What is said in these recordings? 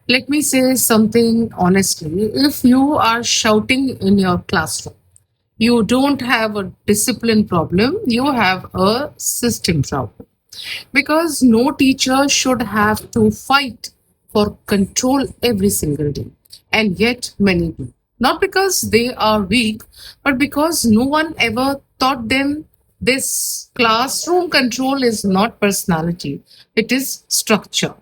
Let me say something honestly. If you are shouting in your classroom, you don't have a discipline problem, you have a system problem. Because no teacher should have to fight for control every single day. And yet, many do. Not because they are weak, but because no one ever taught them this. Classroom control is not personality, it is structure.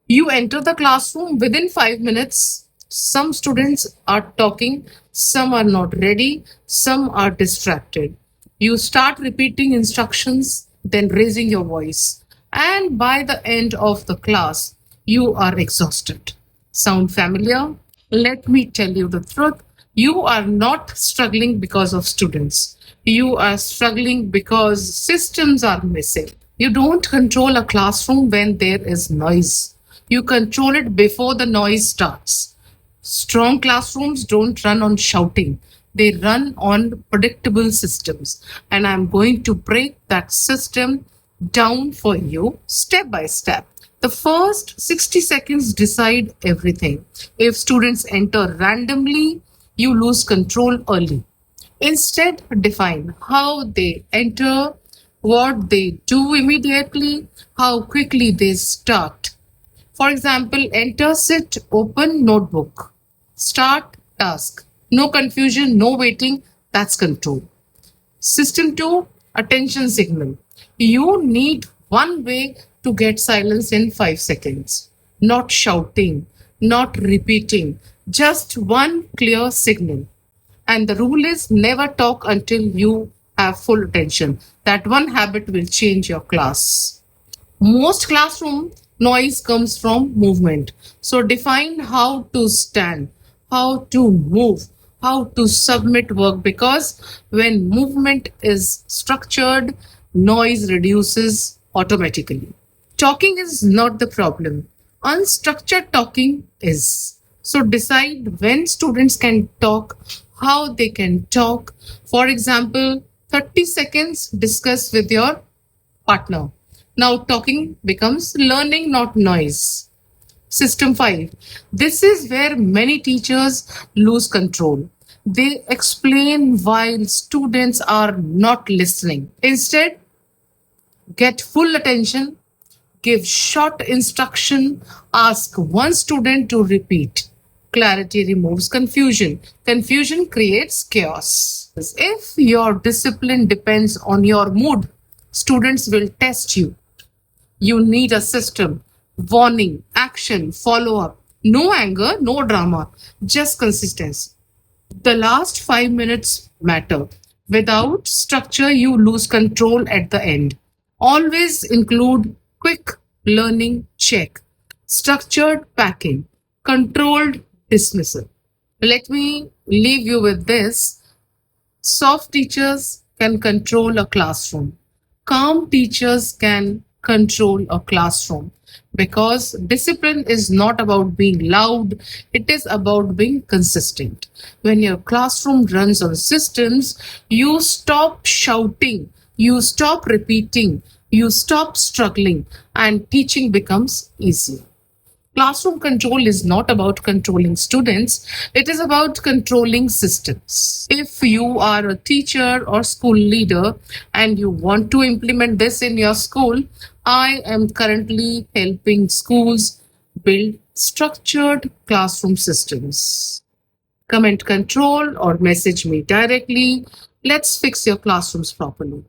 You enter the classroom within 5 minutes. Some students are talking, some are not ready, some are distracted. You start repeating instructions, then raising your voice. And by the end of the class, you are exhausted. Sound familiar? Let me tell you the truth. You are not struggling because of students. You are struggling because systems are missing. You don't control a classroom when there is noise. You control it before the noise starts. Strong classrooms don't run on shouting, they run on predictable systems. And I'm going to break that system down for you step by step. The first 60 seconds decide everything. If students enter randomly, you lose control early. Instead, define how they enter, what they do immediately, how quickly they start. For example, enter, sit, open notebook. Start task. No confusion, no waiting. That's control. System 2, attention signal. You need one way to get silence in 5 seconds. Not shouting, not repeating, just one clear signal. And the rule is never talk until you have full attention. That one habit will change your class. Most classroom noise comes from movement. So define how to stand, how to move, how to submit work, because when movement is structured, noise reduces automatically. Talking is not the problem. Unstructured talking is. So decide when students can talk, how they can talk. For example, 30 seconds discuss with your partner. Now talking becomes learning, not noise. System 5. This is where many teachers lose control. They explain while students are not listening. Instead, get full attention, give short instruction, ask one student to repeat. Clarity removes confusion. Confusion creates chaos. If your discipline depends on your mood, students will test you. You need a system, warning, action, follow up. No anger, no drama, just consistency. The last 5 minutes matter. Without structure, you lose control at the end. Always include quick learning check, structured packing, controlled dismissal. Let me leave you with this. Soft teachers can control a classroom. Calm teachers can control a classroom, because discipline is not about being loud, it is about being consistent. When your classroom runs on systems, you stop shouting, you stop repeating, you stop struggling, and teaching becomes easier. Classroom control is not about controlling students, it is about controlling systems. If you are a teacher or school leader and you want to implement this in your school, I am currently helping schools build structured classroom systems. Comment control or message me directly. Let's fix your classrooms properly.